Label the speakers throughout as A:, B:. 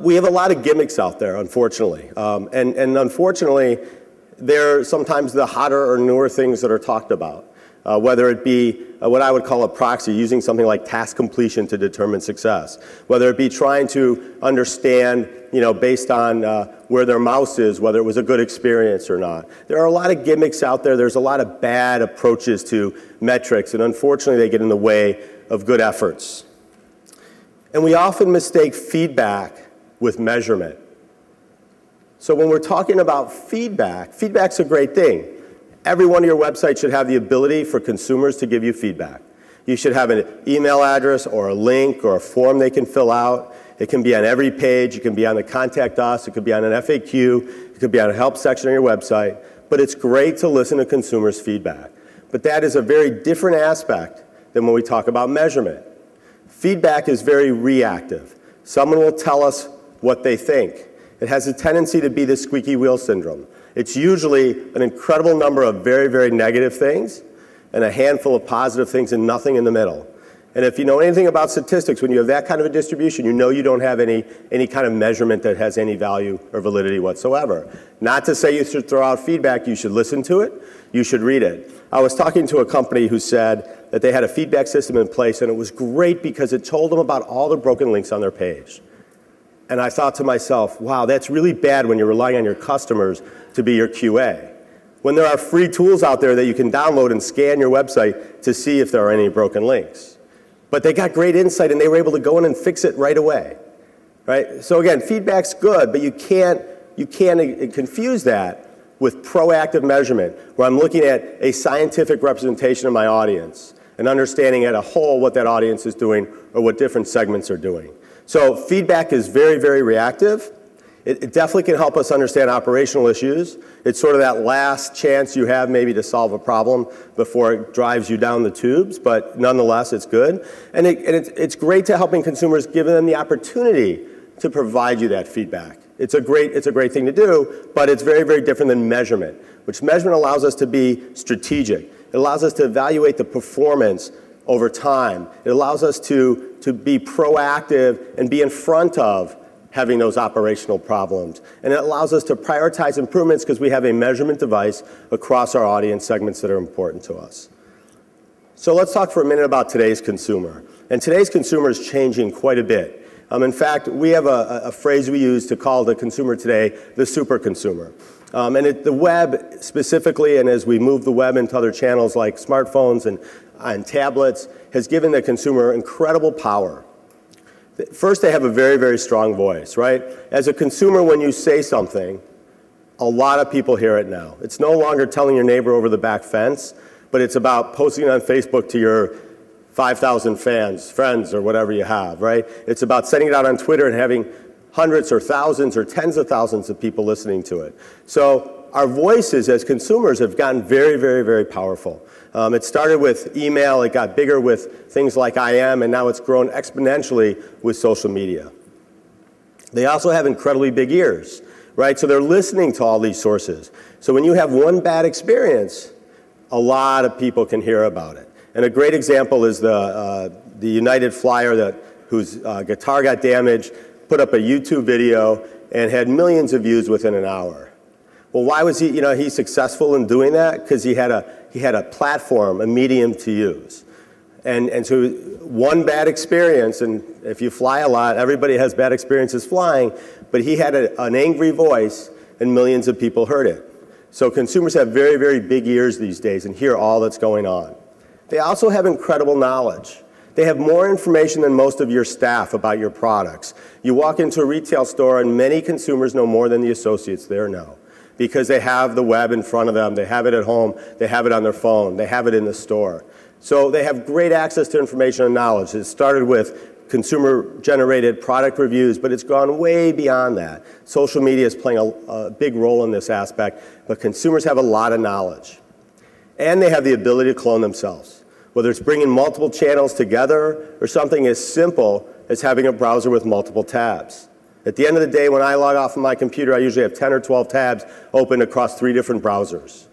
A: we have a lot of gimmicks out there, unfortunately. And unfortunately, they're sometimes the hotter or newer things that are talked about. Whether it be what I would call a proxy, using something like task completion to determine success. Whether it be trying to understand, based on where their mouse is, whether it was a good experience or not. There are a lot of gimmicks out there. There's a lot of bad approaches to metrics, and unfortunately they get in the way of good efforts. And we often mistake feedback with measurement. So when we're talking about feedback, feedback's a great thing. Every one of your websites should have the ability for consumers to give you feedback. You should have an email address or a link or a form they can fill out. It can be on every page. It can be on the Contact Us. It could be on an FAQ. It could be on a help section on your website. But it's great to listen to consumers' feedback. But that is a very different aspect than when we talk about measurement. Feedback is very reactive. Someone will tell us what they think. It has a tendency to be the squeaky wheel syndrome. It's usually an incredible number of very, very negative things and a handful of positive things and nothing in the middle. And if you know anything about statistics, when you have that kind of a distribution, you know you don't have any kind of measurement that has any value or validity whatsoever. Not to say you should throw out feedback, you should listen to it, you should read it. I was talking to a company who said that they had a feedback system in place, and it was great because it told them about all the broken links on their page. And I thought to myself, wow, that's really bad when you're relying on your customers to be your QA. When there are free tools out there that you can download and scan your website to see if there are any broken links. But they got great insight and they were able to go in and fix it right away. Right? So again, feedback's good, but you can't confuse that with proactive measurement, where I'm looking at a scientific representation of my audience and understanding at a whole what that audience is doing or what different segments are doing. So feedback is very, very reactive. It definitely can help us understand operational issues. It's sort of that last chance you have maybe to solve a problem before it drives you down the tubes, but nonetheless, it's good. And it's great to helping consumers, giving them the opportunity to provide you that feedback. It's a great thing to do, but it's very, very different than measurement, which measurement allows us to be strategic. It allows us to evaluate the performance over time. It allows us to be proactive and be in front of having those operational problems. And it allows us to prioritize improvements because we have a measurement device across our audience segments that are important to us. So let's talk for a minute about today's consumer. And today's consumer is changing quite a bit. In fact, we have a phrase we use to call the consumer today the super consumer. And the web specifically, and as we move the web into other channels like smartphones and tablets, has given the consumer incredible power. First, they have a very, very strong voice, right? As a consumer, when you say something, a lot of people hear it now. It's no longer telling your neighbor over the back fence, but it's about posting it on Facebook to your 5,000 friends, or whatever you have, right? It's about sending it out on Twitter and having hundreds or thousands or tens of thousands of people listening to it. So our voices as consumers have gotten very, very, very powerful. It started with email, it got bigger with things like IM, and now it's grown exponentially with social media. They also have incredibly big ears, right? So they're listening to all these sources. So when you have one bad experience, a lot of people can hear about it. And a great example is the United flyer whose guitar got damaged, put up a YouTube video, and had millions of views within an hour. Well, why was he successful in doing that? Because he had a platform, a medium to use. And so one bad experience, and if you fly a lot, everybody has bad experiences flying, but he had an angry voice and millions of people heard it. So consumers have very, very big ears these days and hear all that's going on. They also have incredible knowledge. They have more information than most of your staff about your products. You walk into a retail store and many consumers know more than the associates there know, because they have the web in front of them, they have it at home, they have it on their phone, they have it in the store. So they have great access to information and knowledge. It started with consumer-generated product reviews, but it's gone way beyond that. Social media is playing a big role in this aspect, but consumers have a lot of knowledge. And they have the ability to clone themselves, whether it's bringing multiple channels together or something as simple as having a browser with multiple tabs. At the end of the day, when I log off of my computer, I usually have 10 or 12 tabs open across 3 different browsers.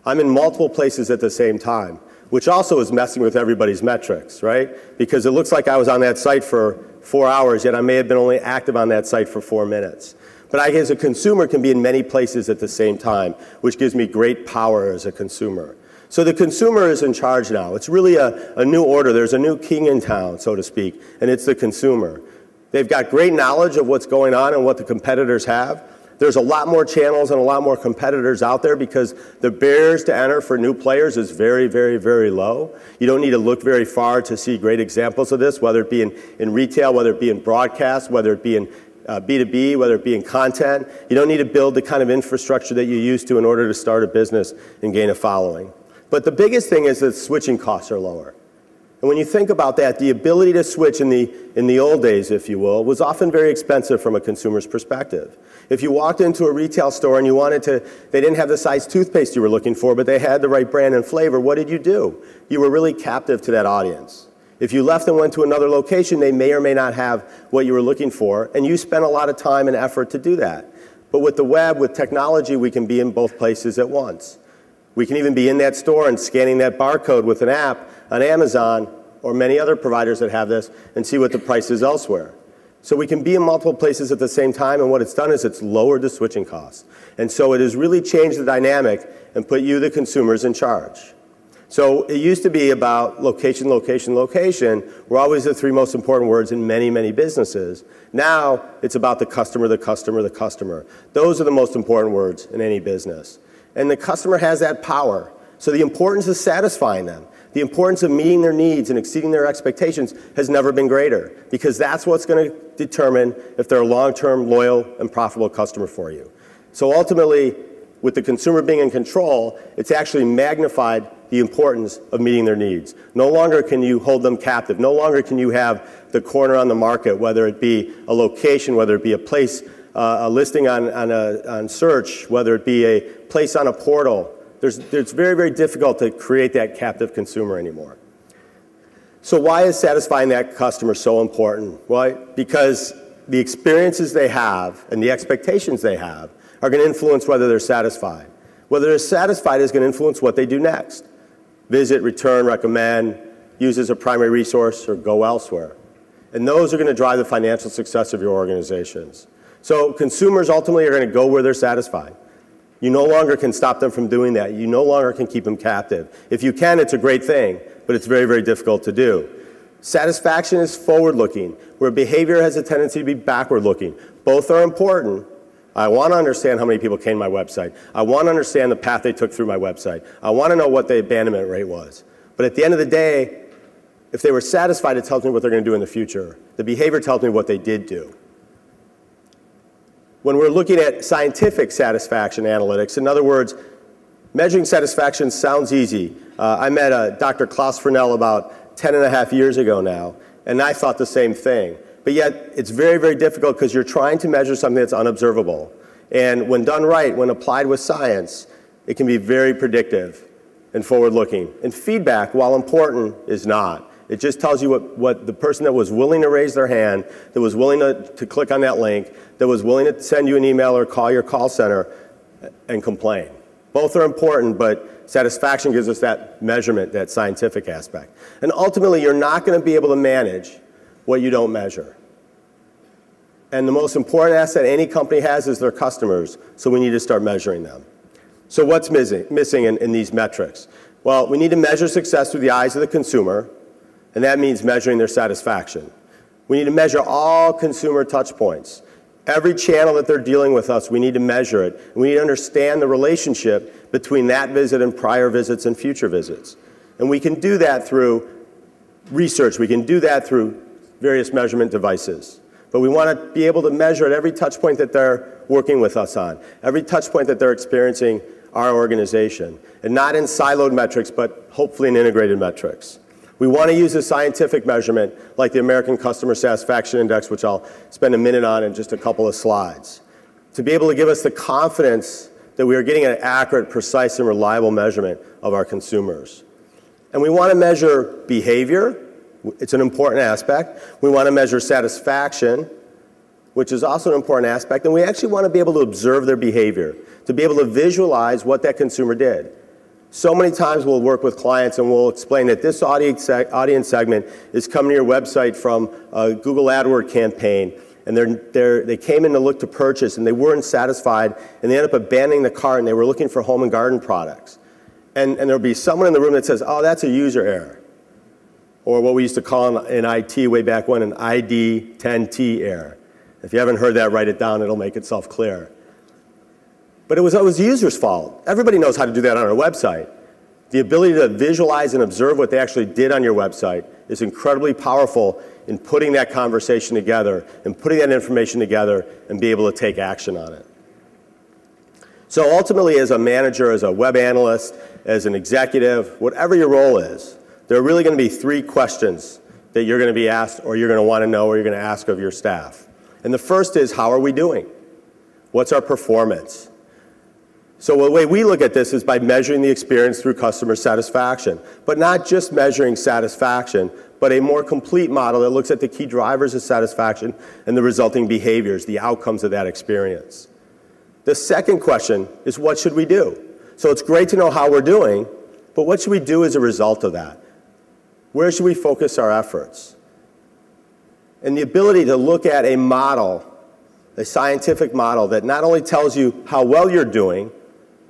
A: I'm in multiple places at the same time, which also is messing with everybody's metrics, right? Because it looks like I was on that site for 4 hours, yet I may have been only active on that site for 4 minutes. But I, as a consumer, can be in many places at the same time, which gives me great power as a consumer. So the consumer is in charge now. It's really a new order. There's a new king in town, so to speak, and it's the consumer. They've got great knowledge of what's going on and what the competitors have. There's a lot more channels and a lot more competitors out there because the barriers to enter for new players is very, very, very low. You don't need to look very far to see great examples of this, whether it be in retail, whether it be in broadcast, whether it be in B2B, whether it be in content. You don't need to build the kind of infrastructure that you used to in order to start a business and gain a following. But the biggest thing is that switching costs are lower. And when you think about that, the ability to switch in the old days, if you will, was often very expensive from a consumer's perspective. If you walked into a retail store and you wanted to, they didn't have the size toothpaste you were looking for, but they had the right brand and flavor, what did you do? You were really captive to that audience. If you left and went to another location, they may or may not have what you were looking for, and you spent a lot of time and effort to do that. But with the web, with technology, we can be in both places at once. We can even be in that store and scanning that barcode with an app on Amazon or many other providers that have this and see what the price is elsewhere. So we can be in multiple places at the same time, and what it's done is it's lowered the switching costs. And so it has really changed the dynamic and put you, the consumers, in charge. So it used to be about location, location, location were always the three most important words in many, many businesses. Now it's about the customer, the customer, the customer. Those are the most important words in any business. And the customer has that power. So the importance of satisfying them, the importance of meeting their needs and exceeding their expectations has never been greater, because that's what's going to determine if they're a long-term, loyal, and profitable customer for you. So ultimately, with the consumer being in control, it's actually magnified the importance of meeting their needs. No longer can you hold them captive. No longer can you have the corner on the market, whether it be a location, whether it be a place, a listing on search, whether it be a place on a portal. It's very, very difficult to create that captive consumer anymore. So why is satisfying that customer so important? Well, because the experiences they have and the expectations they have are going to influence whether they're satisfied. Whether they're satisfied is going to influence what they do next. Visit, return, recommend, use as a primary resource, or go elsewhere. And those are going to drive the financial success of your organizations. So consumers ultimately are going to go where they're satisfied. You no longer can stop them from doing that. You no longer can keep them captive. If you can, it's a great thing, but it's very, very difficult to do. Satisfaction is forward-looking, where behavior has a tendency to be backward-looking. Both are important. I want to understand how many people came to my website. I want to understand the path they took through my website. I want to know what the abandonment rate was. But at the end of the day, if they were satisfied, it tells me what they're going to do in the future. The behavior tells me what they did do. When we're looking at scientific satisfaction analytics, in other words, measuring satisfaction sounds easy. I met Dr. Klaus Fresnel about 10.5 years ago now, and I thought the same thing. But yet, it's very, very difficult because you're trying to measure something that's unobservable. And when done right, when applied with science, it can be very predictive and forward-looking. And feedback, while important, is not. It just tells you what the person that was willing to raise their hand, that was willing to click on that link, that was willing to send you an email or call your call center and complain. Both are important, but satisfaction gives us that measurement, that scientific aspect. And ultimately, you're not going to be able to manage what you don't measure. And the most important asset any company has is their customers, so we need to start measuring them. So what's missing in these metrics? Well, we need to measure success through the eyes of the consumer, and that means measuring their satisfaction. We need to measure all consumer touch points. Every channel that they're dealing with us, we need to measure it. We need to understand the relationship between that visit and prior visits and future visits. And we can do that through research. We can do that through various measurement devices. But we want to be able to measure at every touch point that they're working with us on, every touch point that they're experiencing our organization, and not in siloed metrics, but hopefully in integrated metrics. We want to use a scientific measurement like the American Customer Satisfaction Index, which I'll spend a minute on in just a couple of slides, to be able to give us the confidence that we are getting an accurate, precise, and reliable measurement of our consumers. And we want to measure behavior. It's an important aspect. We want to measure satisfaction, which is also an important aspect. And we actually want to be able to observe their behavior, to be able to visualize what that consumer did. So many times we'll work with clients and we'll explain that this audience segment is coming to your website from a Google AdWords campaign, and they came in to look to purchase and they weren't satisfied, and they ended up abandoning the cart and they were looking for home and garden products. And there'll be someone in the room that says, oh, that's a user error. Or what we used to call in IT way back when, an ID 10T error. If you haven't heard that, write it down, it'll make itself clear. But it was the user's fault. Everybody knows how to do that on our website. The ability to visualize and observe what they actually did on your website is incredibly powerful in putting that conversation together and putting that information together and be able to take action on it. So ultimately, as a manager, as a web analyst, as an executive, whatever your role is, there are really going to be 3 questions that you're going to be asked, or you're going to want to know, or you're going to ask of your staff. And the first is, how are we doing? What's our performance? So the way we look at this is by measuring the experience through customer satisfaction, but not just measuring satisfaction, but a more complete model that looks at the key drivers of satisfaction and the resulting behaviors, the outcomes of that experience. The second question is, what should we do? So it's great to know how we're doing, but what should we do as a result of that? Where should we focus our efforts? And the ability to look at a model, a scientific model that not only tells you how well you're doing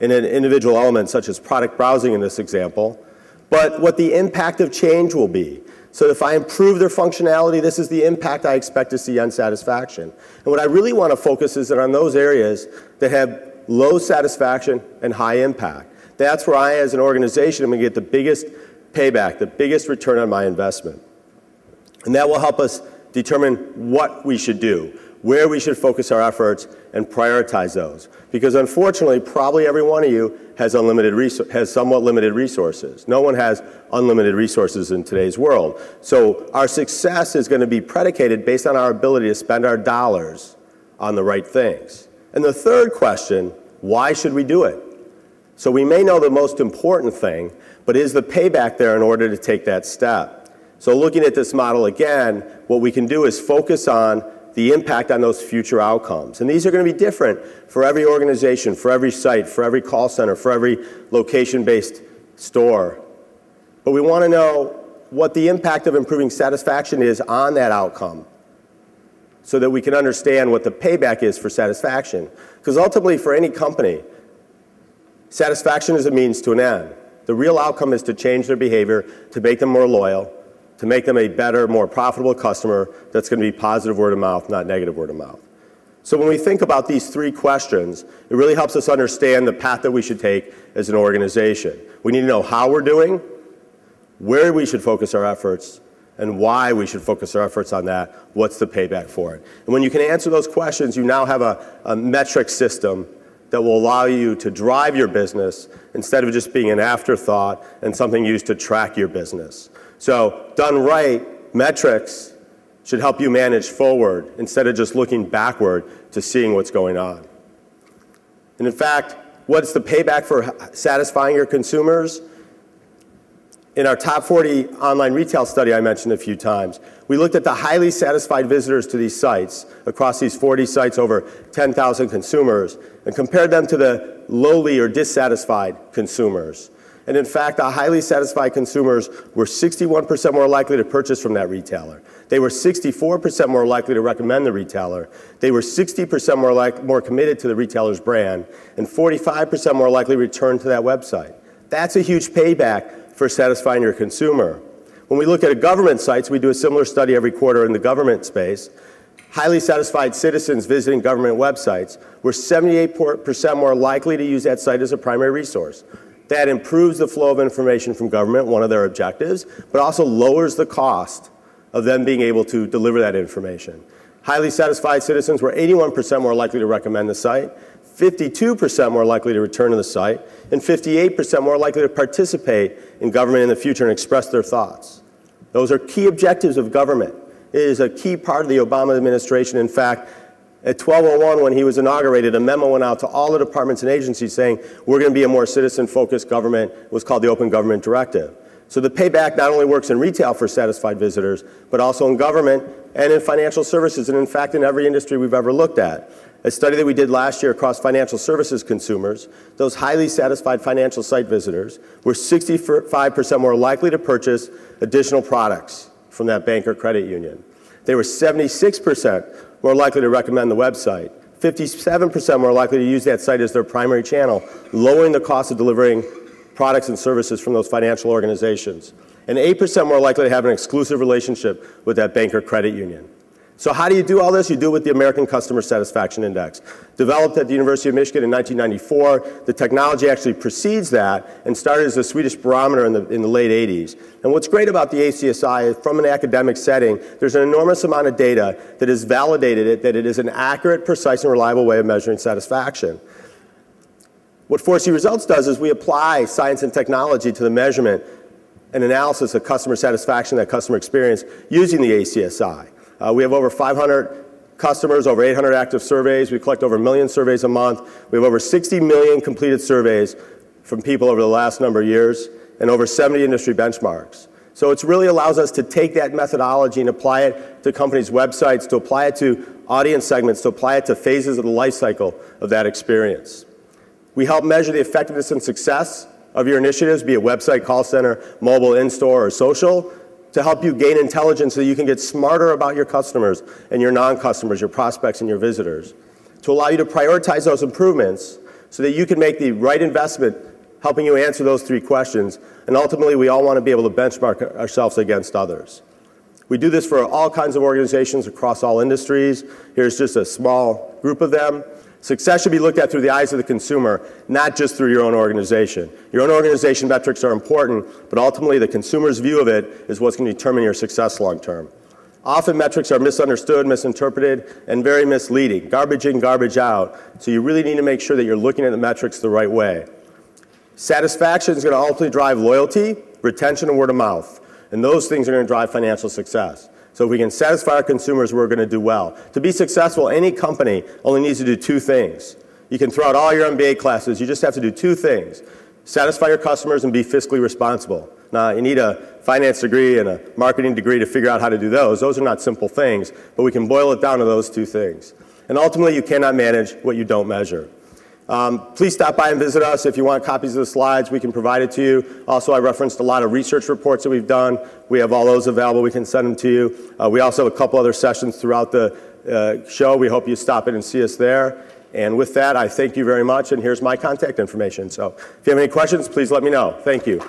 A: in an individual element, such as product browsing in this example, but what the impact of change will be. So if I improve their functionality, this is the impact I expect to see on satisfaction. And what I really want to focus is on those areas that have low satisfaction and high impact. That's where I, as an organization, am going to get the biggest payback, the biggest return on my investment. And that will help us determine what we should do, where we should focus our efforts, and prioritize those. Because unfortunately, probably every one of you has somewhat limited resources. No one has unlimited resources in today's world. So our success is going to be predicated based on our ability to spend our dollars on the right things. And the third question, why should we do it? So we may know the most important thing, but is the payback there in order to take that step? So looking at this model again, what we can do is focus on the impact on those future outcomes. And these are going to be different for every organization, for every site, for every call center, for every location-based store. But we want to know what the impact of improving satisfaction is on that outcome so that we can understand what the payback is for satisfaction. Because ultimately, for any company, satisfaction is a means to an end. The real outcome is to change their behavior, to make them more loyal, to make them a better, more profitable customer that's going to be positive word of mouth, not negative word of mouth. So when we think about these 3 questions, it really helps us understand the path that we should take as an organization. We need to know how we're doing, where we should focus our efforts, and why we should focus our efforts on that. What's the payback for it? And when you can answer those questions, you now have a metric system that will allow you to drive your business instead of just being an afterthought and something used to track your business. So done right, metrics should help you manage forward instead of just looking backward to seeing what's going on. And in fact, what's the payback for satisfying your consumers? In our top 40 online retail study I mentioned a few times, we looked at the highly satisfied visitors to these sites, across these 40 sites, over 10,000 consumers, and compared them to the lowly or dissatisfied consumers. And in fact, the highly satisfied consumers were 61% more likely to purchase from that retailer. They were 64% more likely to recommend the retailer. They were 60% more committed to the retailer's brand, and 45% more likely to return to that website. That's a huge payback for satisfying your consumer. When we look at government sites, we do a similar study every quarter in the government space. Highly satisfied citizens visiting government websites were 78% more likely to use that site as a primary resource. That improves the flow of information from government, one of their objectives, but also lowers the cost of them being able to deliver that information. Highly satisfied citizens were 81% more likely to recommend the site, 52% more likely to return to the site, and 58% more likely to participate in government in the future and express their thoughts. Those are key objectives of government. It is a key part of the Obama administration. In fact, at 12:01, when he was inaugurated, a memo went out to all the departments and agencies saying, we're going to be a more citizen-focused government. It was called the Open Government Directive. So the payback not only works in retail for satisfied visitors, but also in government and in financial services, and in fact, in every industry we've ever looked at. A study that we did last year across financial services consumers, those highly satisfied financial site visitors were 65% more likely to purchase additional products from that bank or credit union. They were 76% more likely to recommend the website, 57% more likely to use that site as their primary channel, lowering the cost of delivering products and services from those financial organizations, and 8% more likely to have an exclusive relationship with that bank or credit union. So how do you do all this? You do it with the American Customer Satisfaction Index. Developed at the University of Michigan in 1994, the technology actually precedes that and started as a Swedish barometer in the late 80s. And what's great about the ACSI is from an academic setting, there's an enormous amount of data that has validated it, that it is an accurate, precise, and reliable way of measuring satisfaction. What ForeSee Results does is we apply science and technology to the measurement and analysis of customer satisfaction, that customer experience, using the ACSI. We have over 500 customers, over 800 active surveys. We collect over 1 million surveys a month. We have over 60 million completed surveys from people over the last number of years and over 70 industry benchmarks. So it really allows us to take that methodology and apply it to companies' websites, to apply it to audience segments, to apply it to phases of the life cycle of that experience. We help measure the effectiveness and success of your initiatives, be it website, call center, mobile, in-store, or social, to help you gain intelligence so that you can get smarter about your customers and your non-customers, your prospects and your visitors, to allow you to prioritize those improvements so that you can make the right investment helping you answer those 3 questions. And ultimately, we all want to be able to benchmark ourselves against others. We do this for all kinds of organizations across all industries. Here's just a small group of them. Success should be looked at through the eyes of the consumer, not just through your own organization. Your own organization metrics are important, but ultimately the consumer's view of it is what's going to determine your success long term. Often metrics are misunderstood, misinterpreted, and very misleading. Garbage in, garbage out. So you really need to make sure that you're looking at the metrics the right way. Satisfaction is going to ultimately drive loyalty, retention, and word of mouth. And those things are going to drive financial success. So if we can satisfy our consumers, we're going to do well. To be successful, any company only needs to do 2 things. You can throw out all your MBA classes. You just have to do 2 things. Satisfy your customers and be fiscally responsible. Now, you need a finance degree and a marketing degree to figure out how to do those. Those are not simple things, but we can boil it down to those 2 things. And ultimately, you cannot manage what you don't measure. Please stop by and visit us. If you want copies of the slides, we can provide it to you. Also, I referenced a lot of research reports that we've done. We have all those available. We can send them to you. We also have a couple other sessions throughout the show. We hope you stop in and see us there. And with that, I thank you very much. And here's my contact information. So if you have any questions, please let me know. Thank you.